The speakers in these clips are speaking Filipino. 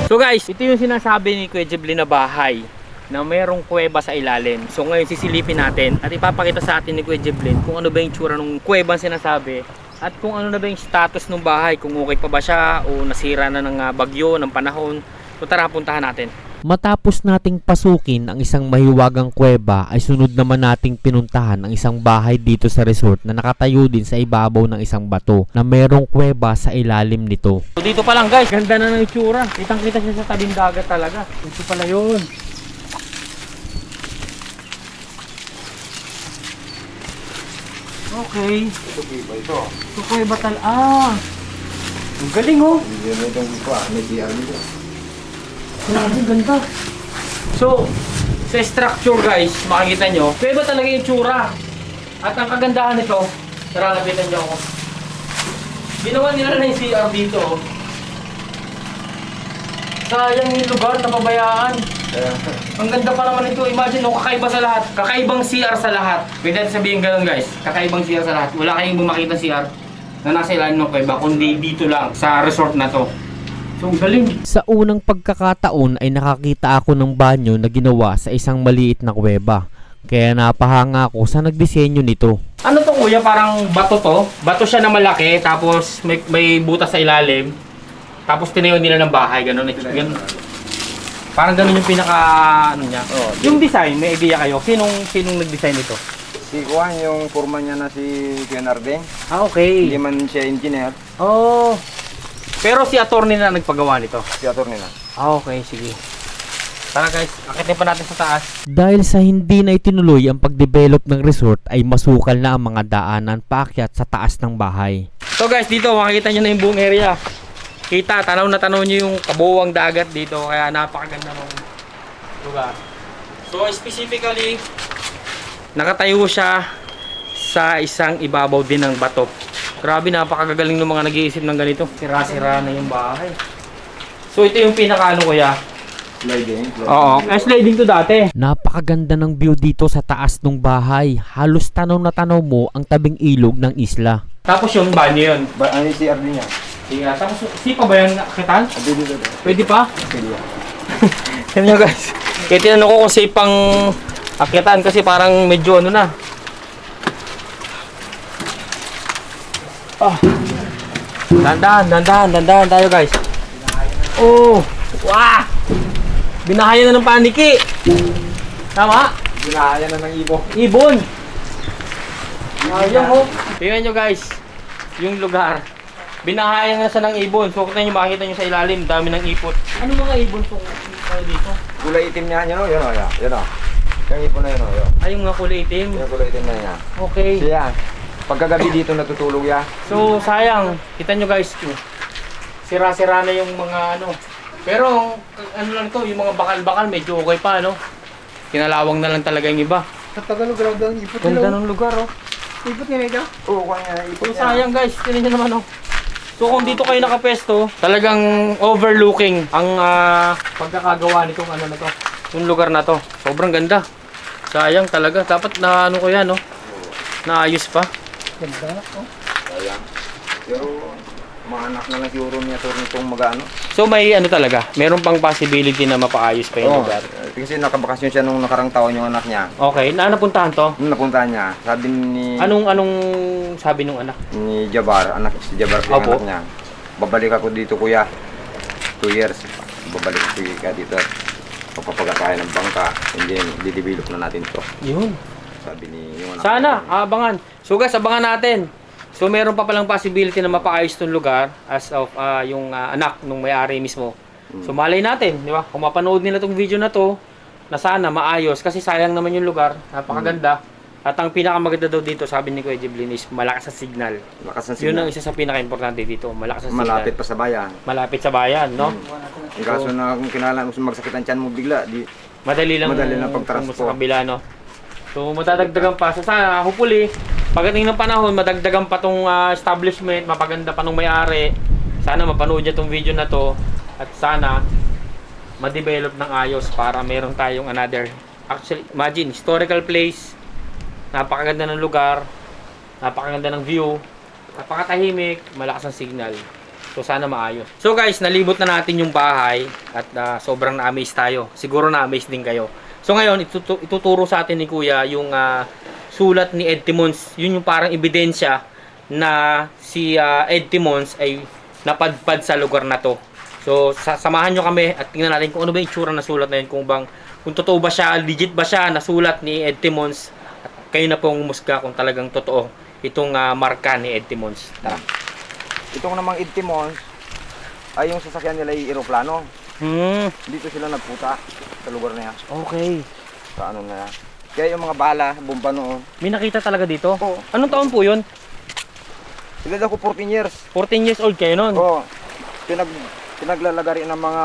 So guys, ito yung sinasabi ni Kuya Jeblin na bahay na merong kuweba sa ilalim. So ngayon sisilipin natin at ipapakita sa atin ni Kuya Jeblin kung ano ba yung tsura ng kuweba sinasabi at kung ano na ba yung status ng bahay, kung okay pa ba siya o nasira na ng bagyo, ng panahon. So tara, puntahan natin. Matapos nating pasukin ang isang mahiwagang kuweba ay sunod naman nating pinuntahan ang isang bahay dito sa resort na nakatayo din sa ibabaw ng isang bato na merong kuweba sa ilalim nito. So dito pa lang guys, ganda na ng itsura. Kitang kita siya sa tabing dagat talaga. Ito pala yun. Okay. Ito ba ito? So kuweba talaga. Ang galing oh. Hindi mo itong ipa. May CR dito. Grabe, ganda. So, sa structure guys, makikita nyo, kuweba talaga yung tsura. At ang kagandahan nito, tara, lapitan nyo ako. Ginawa nila na yung CR dito. Sayang yung lugar, napabayaan. Ang ganda pa naman ito. Imagine, no, kakaiba sa lahat. Kakaibang CR sa lahat. Pwede natin sabihin ganun guys. Kakaibang CR sa lahat. Wala kayong bumakita CR na nasa ilalim ng kuweba, kundi dito lang, sa resort na to. So, galing. Sa unang pagkakataon ay nakakita ako ng banyo na ginawa sa isang maliit na kuweba. Kaya napahanga ako sa nagdisenyo nito. Ano to kuya? Parang bato to. Bato siya na malaki, tapos may butas sa ilalim. Tapos tinayo nila ng bahay, ganun. Ganun. Parang ganun yung pinaka, ano niya. Oh, Yung design, may idea kayo? Sinong nag-design ito? Si Juan, yung forma niya na si Leonardo. Ah, okay. Hindi man siya engineer. Oh. Pero si attorney na nagpagawa nito. Si attorney na. Ah, okay. Sige. Tara guys, akitin pa natin sa taas. Dahil sa hindi na itinuloy ang pagdevelop ng resort ay masukal na ang mga daanan paakyat sa taas ng bahay. So guys, dito makikita nyo na yung buong area. Kita, tanaw na tanaw nyo yung kabuuang dagat dito. Kaya napakaganda ng lugar. So specifically, nakatayo siya sa isang ibabaw din ng bato. Grabe, napakagagaling ng mga nag-iisip ng ganito. Sira-sira na yung bahay. So ito yung pinaka-ano kuya. Sliding. Oo, sliding to dati. Napakaganda ng view dito sa taas ng bahay. Halos tanaw na tanaw mo ang tabing ilog ng isla. Tapos yung banyo yun. Ano yung CR din niya? Sige, tapos sipa ba yung akitan? Dito. Pwede pa? Pwede yan. Yan nyo guys. Kaya tinanong ko kung sipang akitan kasi parang medyo ano na. Dandahan tayo guys. Oh, wow! Binahaya na ng paniki. Tama? Binahaya na ng ibon. Ibon. Ayun mo. Tingnan nyo guys, yung lugar. Binahaya na siya ng ibon. So kung nyo makikita nyo sa ilalim, dami ng ipot. Ano mga ibon itong dito? Kulay itim niya, yun o. Yun o. Yung ibon na yun o. Ay, yung mga kulay itim. Yung kulay itim na niya. Okay. Siya. Pagkagabi dito natutulog ya. So sayang, kita nyo guys, sira-sira na yung mga ano. Pero ano lang to, yung mga bakal-bakal medyo okay pa, no? Kinalawang na lang talaga yung iba. Sa Tagalog, grabe ang ipot Ganda ng lugar, oh. Ipot niya ito? Oo, kuha niya. Ipot So niya. sayang guys, tingnan nyo naman, oh. So kung dito kayo nakapesto, talagang overlooking ang pagkakagawa nitong ano na to, yung lugar na to. Sobrang ganda. Sayang talaga, dapat na ano ko yan, no? Naayos pa. Ganda, oh. Sayang. Pero, mga anak na lang siguro niya itong mag-ano. So may ano talaga, meron pang possibility na mapaayos pa yung Oo. lugar. Kasi nakabakasyon siya nung nakarang taon yung anak niya. Okay, napuntahan to? Nung napuntahan niya, sabi ni Anong sabi nung anak? ni Jabar, si Jabar yung Opo. anak niya. Babalik ako dito kuya. 2 years. Babalik ako dito. Papapagat tayo ng bangka. And then, di-develop na natin to. Yun. Sabi ni yung anak. Sana, abangan. So guys, abangan natin. So meron pa palang possibility na mapaayos tong lugar as of yung anak nung may-ari mismo. So malay natin, di ba? Kung mapanood nila tong video na to, na sana maayos kasi sayang naman yung lugar, napakaganda. At ang pinakamaganda daw dito, sabi ni Kuya Jeblin, is malakas sa signal. Lakas ng Yun ang signal. isa sa pinaka-importante dito, malakas sa signal. Malapit pa sa bayan. Malapit sa bayan, no? Ang kaso na kung kinala mo magsakit ang tiyan mo bigla, Madali lang pag-transport. sa kabila, no? So matadagdagan pa. So sana, hopefully, pagdating ng panahon, madagdagan pa tong establishment, mapaganda pa nung may-ari. Sana mapanood niya tong video na to at sana ma-develop ng ayos para meron tayong another. Actually, imagine, historical place, napakaganda ng lugar, napakaganda ng view, napakatahimik, malakas ang signal. So So sana maayos. So guys, nalibot na natin yung bahay at sobrang na-amaze tayo. Siguro na-amaze din kayo. So ngayon, ituturo sa atin ni Kuya yung sulat ni Ed Timons. Yun yung parang ebidensya na si Ed Timons ay napadpad sa lugar na to. So samahan nyo kami at tingnan natin kung ano ba yung itsura na sulat na yun. Kung totoo ba siya, legit ba siya na sulat ni Ed Timons. At kayo na pong musga kung talagang totoo itong marka ni Ed Timons. Tara. Itong namang Ed Timons ay yung sasakyan nila ay eroplano. Dito sila nagputa sa lugar na yan. Okay. Sa ano na yan. Kaya yung mga bala, bomba noon. May nakita talaga dito? Oo. Anong taon po yun? Sila daw ko 14 years. 14 years old kayo nun? Oo. Pinaglalagari ng mga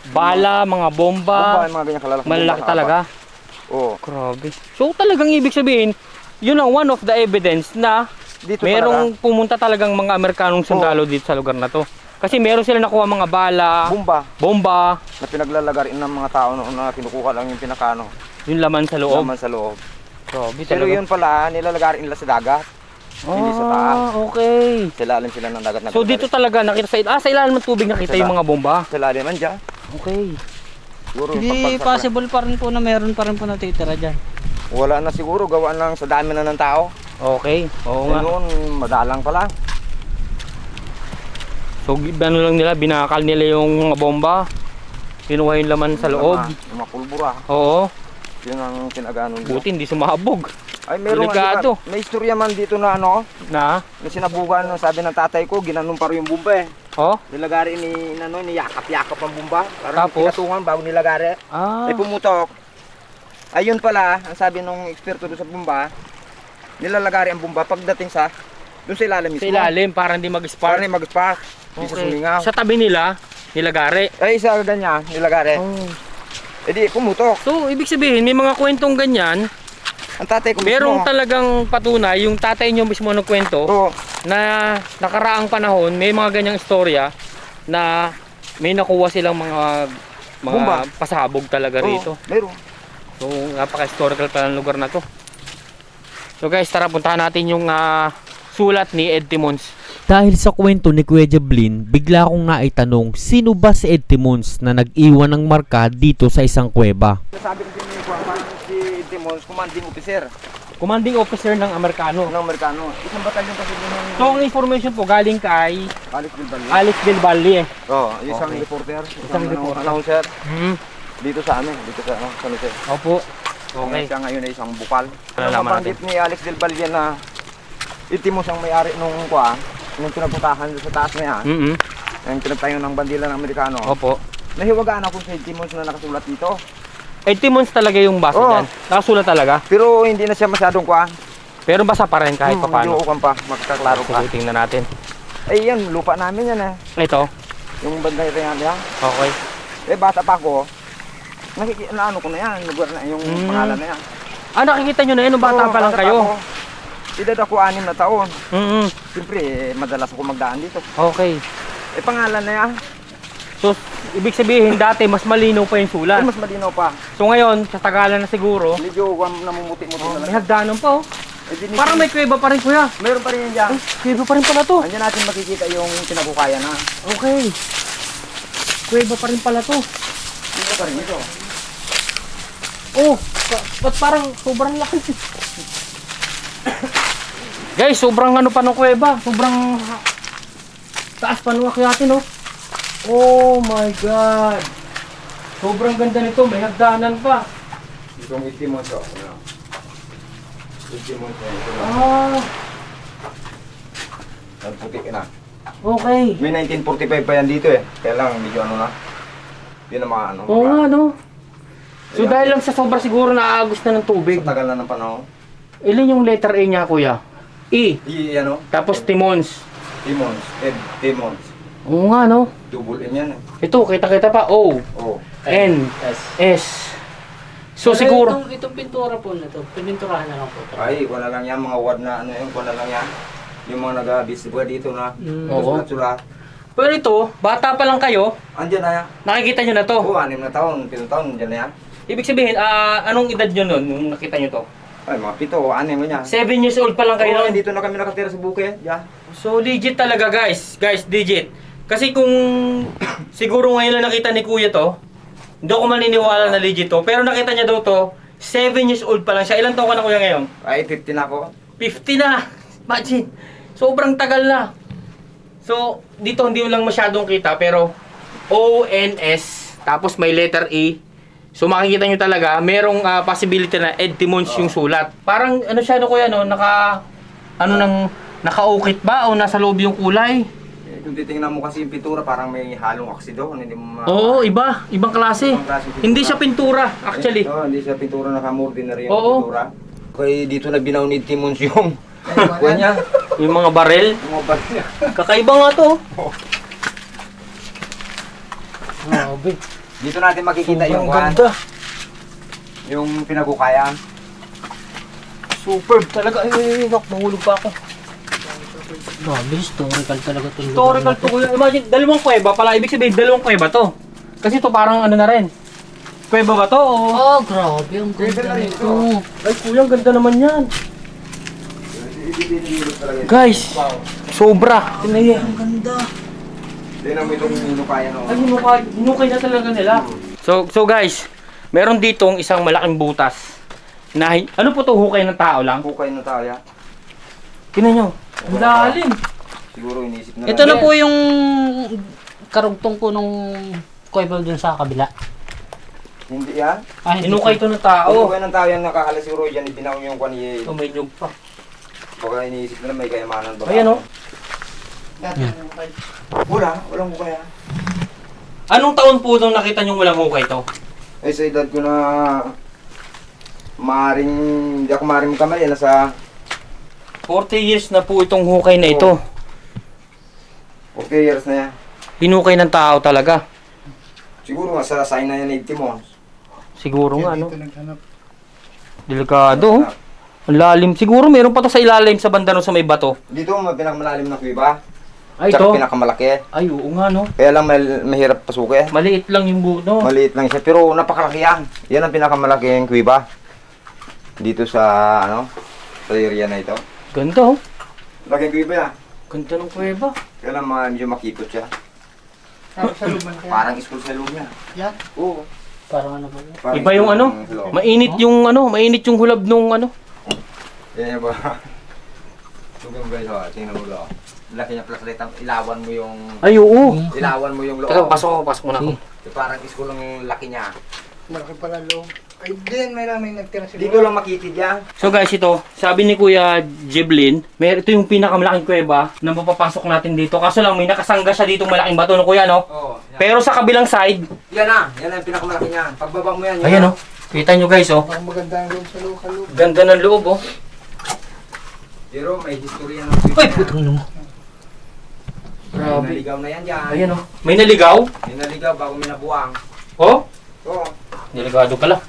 Bala, mga bomba, bomba, yung mga ganyan kalalaki. malalaki talaga. Oo. Grabe. So talagang ibig sabihin, yun ang one of the evidence na Dito merong pumunta talagang mga Amerikanong sundalo dito sa lugar na to. Kasi meron sila nakuha mga bala, bomba, na pinaglalagari ng mga tao noon na kinukuha lang yung pinakano. yung laman sa loob. Laman sa loob. Grabe Pero talaga. yun pala, nilalagari nila sa dagat. Hindi sa taas. Okay. Sa ilalim sila ng dagat na. So dito talaga nakita sa ilalim ng tubig nakita yung mga bomba. Sa ilalim man dyan. Okay. Siguro Hindi pagpagsak na. possible pa rin po na meron pa rin po natitira dyan. Wala na siguro, gawaan lang sa dami na ng tao. Okay. Oo nga. Noon, madalang pa lang. So ano lang nila, binakal nila yung mga bomba. Kinuha yung laman sa loob. Yung mga pulbura. Oo. Yun ang pinag-ano nila. Buti hindi sumabog. Ay, meron Delikado. nga, may istorya man dito na ano, Na? na sinabugan, sabi ng tatay ko, ginanon pa rin yung bomba eh. Oh? Nilagari ni yakap-yakap ang bomba. Parang Tapos? pinatungan bago nilagari. Ah. Ay pumutok. Ayun pala, ang sabi nung eksperto doon sa bomba, nilalagari ang bomba pagdating sa doon sa ilalim mismo. Sa ilalim para hindi Para mag-spark. na mag-spark. Di sa sumingaw. Sa tabi nila, nilagari. Ay, isa ganyan, nilagari. Oh. Eh di, pumutok. So, ibig sabihin, may mga kwentong ganyan. Ang tatay ko Merong mismo. talagang patunay, yung tatay nyo mismo nagkwento, Oo. na nakaraang panahon, may mga ganyang istorya na may nakuha silang mga Bomba. pasabog talaga Oo, rito. meron. So, napaka-historical pala ng lugar na to. So guys, tara puntahan natin yung sulat ni Ed Timons. Dahil sa kwento ni Kuya Jablin, bigla akong naitanong sino ba si Ed Timons na nag-iwan ng marka dito sa isang kuweba. Sabi ko din ni Juan, parang si Timons, commanding officer Commanding officer ng Amerikano. ng Amerikano. Isang batalyon kasi din ng So, ang information po galing kay Alex Bilbali. Alex Del Valle. Oo, isang Okay. reporter. Isang reporter. Announcer. Hmm. Dito sa amin, dito sa San Jose. Opo. Okay. Okay. Siya ngayon ay isang bukal. Nalalaman Nabanggit ni Alex Del Valle na Itimos ang may-ari nung nung pinaputahan doon sa taas na yan. Mm-hmm. Yung pinagtayo ng bandila ng Amerikano. Opo. Nahiwagaan ako sa Itimos na nakasulat dito. 80 months talaga yung base Oo. dyan. Nakasulat talaga. Pero hindi na siya masyadong Pero basa pa rin kahit pa paano. Medyo pa, magkaklaro pa. Sige, tingnan natin. Ay yan, lupa namin yan eh. Ito. Yung banda yan. Okay. Eh bata pa ako, ano ko na yan, lugar na yung pangalan na yan. Nakikita nyo na yun, nung bata Oo, pa lang bata kayo. ako. Edad ako 6 na taon. Mm-hmm. Siyempre, madalas ako magdaan dito. Okay. Eh pangalan na yan, So, ibig sabihin, dati mas malinaw pa yung ay sulat. mas malinaw pa. So ngayon, sa tagalan na siguro, Medyo namumuti-muti na may lang. hagdanan pa oh. Eh, Parang may kuweba pa rin kuya. Meron pa rin yan dyan. Kuweba pa rin pala to. Andiyan natin makikita yung pinagukaya na. Okay. Kuweba pa rin pala to. Dito pa rin ito. Oh, ba't parang sobrang laki. Guys, sobrang ano pa ng kuweba. Sobrang taas pa ng akyatin oh. Oh my God. Sobrang ganda nito. May hagdanan pa. Itong Itimos ito. Itimos ito. Ah, Nagputi ka na. okay. May 1945 pa yan dito eh. Kaya lang medyo ano na. Hindi na maano. Oo nga no. So dahil lang sa sobra siguro naagos na ng tubig. Sa tagal na ng panahon. Ilan yung letter A niya kuya? E. Ano? Tapos Timons. Timons. Ed Timons. Oo nga no. Double M yan eh. Ito, kita-kita pa. O. Oh. N. Yes. S. So Pero siguro. Itong pintura po na to, pininturahan na lang po. Ay, wala lang yan. Mga word na ano yun. Wala lang yan. Yung mga nag-bisibwa dito na. Oo. Sulat-sulat. Pero ito, bata pa lang kayo, Andyan na yan. nakikita nyo na to. Oo, 6 na taon. 7 taon. Andyan na yan. Ibig sabihin, anong edad nyo nun nung nakita nyo to? Ay, mga 7 o 6 mo yan. 7 years old pa lang kayo Oo, nun. dito na kami nakatira sa bukid. Yeah. So legit talaga guys. Guys, legit. Kasi kung siguro ngayon lang nakita ni Kuya to, hindi ako maniniwala na legit to. Pero nakita niya daw to, 7 years old pa lang siya. Ilang taon ka na Kuya ngayon? Ay, 15 na ako. 50 na! Imagine! Sobrang tagal na. So, dito hindi mo lang masyadong kita, pero ONS, tapos may letter A. So, makikita nyo talaga, merong possibility na Edmonds yung sulat. Parang, ano siya, no, Kuya, no? Naka-ukit ba o nasa loob yung kulay? Eh, kung titingnan mo kasi yung pintura, parang may halong oksido. Hindi mo Oo, iba. Ibang klase. Ibang klase pintura. Hindi siya pintura, actually. Hindi siya pintura, naka-ordinary yung Oo. pintura. Okay, dito na binaw ni Edmonds yung kuha niya. Yung mga barel. Yung mga bag niya. Kakaiba nga to. Grabe. Dito natin makikita yung kuha. Yung pinaghukayan. Superb talaga. Ay, mahulog pa ako. Grabe, historical talaga ito. Historical to, Kuya. Imagine, dalawang kuweba pala. Ibig sabihin, dalawang kuweba to. Kasi to parang ano na rin. Kuweba ba to? O... Oh, grabe. Ang ganda nito. Ay, Kuya, ang ganda naman yan. Guys, sobra. Tinaya. Ang ganda. Tingnan mo itong hinukayan. Ay, hinukay na talaga nila. So guys, meron ditong isang malaking butas. Na, ano po to, hukay ng tao lang? Hukay na tayo. Tingnan nyo. Ang lalim. Siguro inisip na Ito na po yung karugtong po nung kuweba dun sa kabila. Hindi yan. Ah, hindi Hinukay to ng tao. Hukay ng tao yan, nakakala siguro dyan, ibinaw yung kuha ni Oh, may nyug pa. Baka iniisip nila may kayamanan ba? Ayan o. Walang hukay. Anong taon po nung nakita nyo walang hukay to? Ay, sa edad ko na hindi ako maaaring magkamali, nasa 40 years na po itong hukay na ito. 40 years na yan. Hinukay ng tao talaga. Siguro nga sa sign na yan ni Timons. Siguro nga, no? Delikado, oh. Ang lalim. Siguro meron pa to sa ilalim sa banda no sa may bato. Dito may pinakamalalim na kuiba. Ay, Tsaka ito. pinakamalaki. Ay, oo nga, no? Kaya lang mahirap pasukin. Maliit lang yung buo, no? Maliit lang siya, pero napakalaki yan. Yan ang pinakamalaking kuiba. Dito sa, sa area na ito. Ganda, oh. Laking kuiba yan. Ganda ng kuweba. Kaya lang medyo makipot siya. Parang school sa loob niya. Yan. Oo. Parang ano po. Parang Iba yung school ano? sa loob. Mainit yung hulab nung ano. Yan ba? Tugong guys, tingnan mo lang. Laki niya flashlight, ilawan mo yung... Ay, oo. Ilawan mo yung loob. Teka, pasok muna ako. Parang school ang laki niya. Malaki pala loob. Ay, din, may nagtira siguro. Dito lang makitid yan. So guys, ito, sabi ni Kuya Jiblin, ito yung pinakamalaking kuweba na mapapasok natin dito. Kaso lang, may nakasangga siya ditong malaking bato, no Kuya, no? Oo. Pero sa kabilang side, Yan na yung pinakamalaki niya. Pagbaba mo yan. ayan, oh. Kita nyo guys, oh. Ang maganda ang loob sa local loob. Ganda ng loob, oh. Pero may history yan. Ay, putang ino. Grabe. Naligaw na yan dyan. Ayan, oh. May naligaw? May naligaw bago may nabuwang. Oh? Oo. Delikado pala.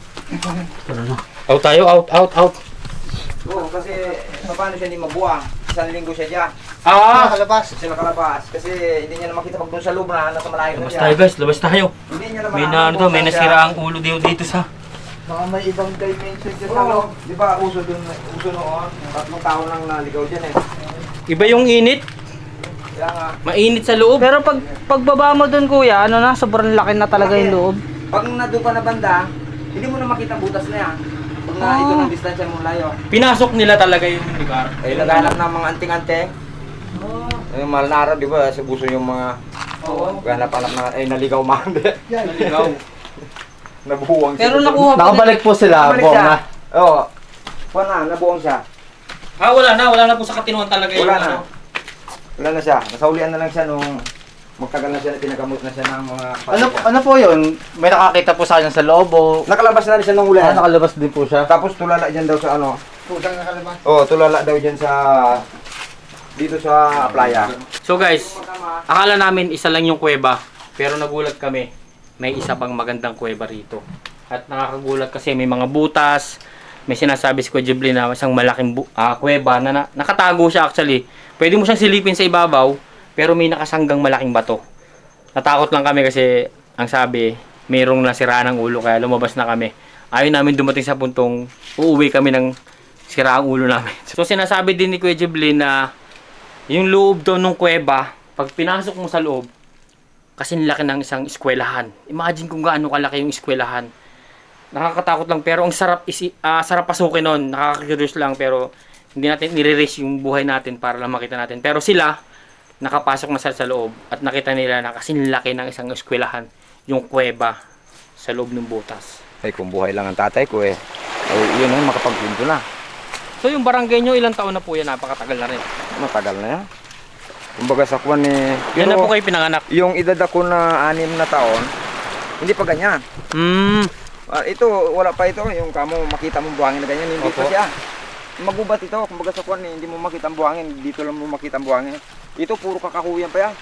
Out tayo, out. Oo, kasi paano siya hindi mabuwang? Isang linggo siya dyan. Ah! Nakalabas. Kasi nakalabas. Kasi hindi niya na makita pag doon sa loob na nasa malayo na Labas siya. tayo guys, labas tayo. Hindi niya na May malaman kung may saan siya. nasira ang ulo dito sa... Baka may ibang dimension dyan sa Oo. loob. Di ba uso doon, uso noon? 3 taon nang naligaw dyan eh. Iba yung init. Kaya nga, Mainit sa loob. Pero pagbaba mo dun kuya, ano na, sobrang laki na talaga yung loob. pag nandun ka na banda, hindi mo na makita ang butas na yan. Pag na ito ng distansya mo layo. Pinasok nila talaga yung lugar. Ay, naghanap ng mga anting-anting. Yung mahal na araw, di ba? Sa buso yung mga... Oo. Hanap-hanap na... Ay, naligaw man. Naligaw. Nabuwang siya. Pero nakuha po Nakabalik po sila, Nabalik buong siya. na. Oo. Wala na, nabuwang siya. Ah, wala na po sa katinuan talaga yung Wala na. ano. Wala na siya. Nasaulian na lang siya nung... Magtagal na siya na pinagamot na siya ng mga... Ano po yun? May nakakita po sa kanya sa loob o... Nakalabas na rin siya nung ulan. nakalabas din po siya. Tapos tulala dyan daw sa ano. Pusang nakalabas. Oo, tulala daw dyan sa... Dito sa playa. So guys, akala namin isa lang yung kuweba. Pero nagulat kami. May isa pang magandang kuweba rito. At nakakagulat kasi may mga butas. May sinasabi si Kuya Jiblin na isang malaking kuweba na nakatago siya actually. Pwede mo siyang silipin sa ibabaw. Pero may nakasanggang malaking bato. Natakot lang kami kasi ang sabi, mayroong nasiraan ng ulo kaya lumabas na kami. Ayaw namin dumating sa puntong uuwi kami ng siraang ulo namin. So sinasabi din ni Kuya Jiblin na yung loob daw ng kuweba, pag pinasok mo sa loob, Kasi laki ng isang eskwelahan. Imagine kung gaano kalaki yung eskwelahan. Nakakatakot lang pero ang sarap sarap pasukin nun. Nakaka-curious lang pero hindi natin nire-risk yung buhay natin para lang makita natin. Pero sila nakapasok na sa loob at nakita nila na kasi laki ng isang eskwelahan, yung kuweba sa loob ng butas. Ay, kung buhay lang ang tatay ko eh. Ay, yun ay makapagpinto na. So yung barangay nyo, ilang taon na po yan? Napakatagal na rin. Matagal na yan. Kumbaga sa kwan eh. Yan na po kayo pinanganak. Yung edad ako na 6 na taon, hindi pa ganyan. Ito, wala pa ito. Yung kamo makita mong buhangin na ganyan, hindi Opo. pa siya. Magubat ito. Kumbaga sa kwan eh, hindi mo makita ang buhangin. Dito lang mo makita ang buhangin. Ito, puro kakakuyan pa yan.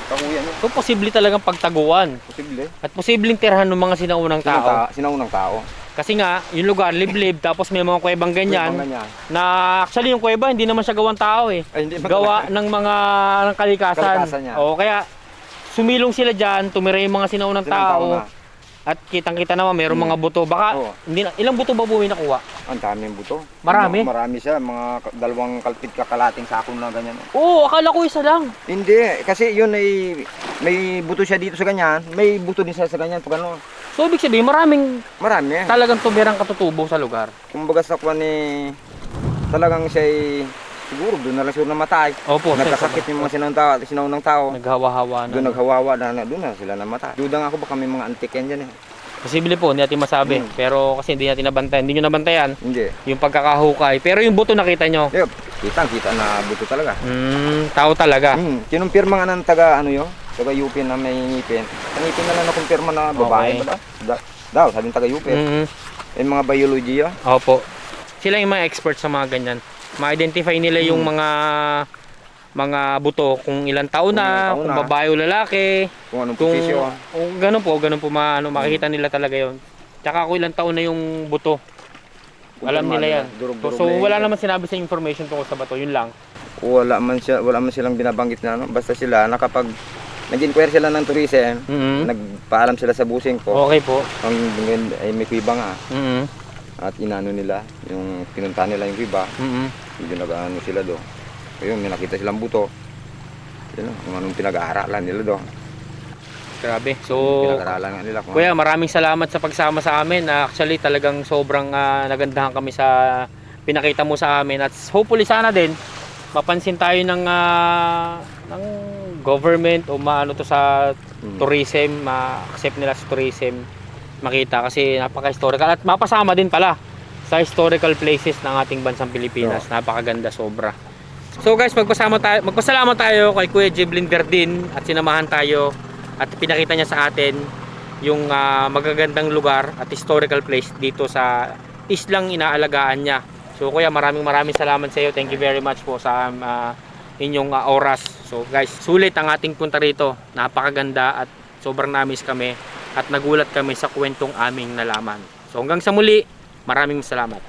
Kakuyan yun. So posible talagang pagtaguan. Posible. At posibleng tirahan ng mga sinaunang tao. Sinaunang tao. Kasi nga, yung lugar, liblib, tapos may mga kuwebang ganyan. Ganyan. Na actually yung kuweba, hindi naman siya gawang tao eh. Ay, hindi Gawa ng mga ng kalikasan. Kalikasan niya. O kaya, sumilong sila dyan, tumira yung mga sinaunang tao. na. At kitang-kita naman, mayroong mga buto. Baka, Oo. hindi na, ilang buto ba buhay nakuha? Ang daming buto. Marami? Marami siya. Mga dalawang kalpit kakalating sako na ganyan. Oo, akala ko isa lang. Hindi. Kasi yun ay may buto siya dito sa ganyan. May buto din siya sa ganyan. Pag ano. So, ibig sabihin, maraming Marami. talagang tumirang katutubo sa lugar. Kumbaga sa kwan eh, talagang siya ay siguro doon na lang siguro namatay. Opo, Nagkasakit yung mga sinaunang tao. naghawa-hawa na. Doon naghawawa na doon na sila namatay. Dudang ako baka may mga antik yan dyan eh. Posible po, hindi natin masabi. Pero kasi hindi natin nabantayan. Hindi nyo nabantayan Hindi. yung pagkakahukay. Pero yung buto nakita nyo. Yep, kita na buto talaga. Tao talaga. Kinumpirma nga ng taga ano yun, taga UP na may ngipin. Ang ngipin na lang nakumpirma na babae Okay. ba? Daw, sabi ng taga UP. Yung mga biology yun. Opo. Sila yung mga expert sa mga ganyan. Ma-identify nila yung mga buto kung ilang taon na, kung babae o lalaki, Kung anong kung posisyon. ganun po makikita nila talaga yon. Tsaka kung ilang taon na yung buto. Alam nila yan. Durog-durog So na yun. wala naman sinabi sa information tungkol sa bato, yun lang. Wala man silang binabanggit na ano. Basta sila nakapag nag-inquire sila ng tourism, nagpaalam sila sa busing ko. Okay po. Ang ay may kuiba nga. Mhm. At inano nila, yung pinunta nila yung kuiba. Mhm. Medyo nag-ano sila do. Ayun, may nakita silang buto. Yun, kung anong pinag-aaralan nila do. Grabe. So Pinag-aaralan nga nila. Kung Kuya, maraming salamat sa pagsama sa amin. Actually, talagang sobrang nagandahan kami sa pinakita mo sa amin. At hopefully sana din, mapansin tayo ng government o maano to sa tourism, ma-accept nila sa tourism, makita kasi napaka-historical. At mapasama din pala sa historical places ng ating bansang Pilipinas. Napakaganda sobra. So guys, magpasalamat tayo kay Kuya Jeblin Verdin at sinamahan tayo at pinakita niya sa atin yung magagandang lugar at historical place dito sa islang inaalagaan niya. So kuya, maraming salamat sa iyo. Thank you very much po sa inyong oras. So guys, sulit ang ating punta rito. Napakaganda at sobrang namis kami at nagulat kami sa kwentong aming nalaman. So hanggang sa muli, maraming salamat.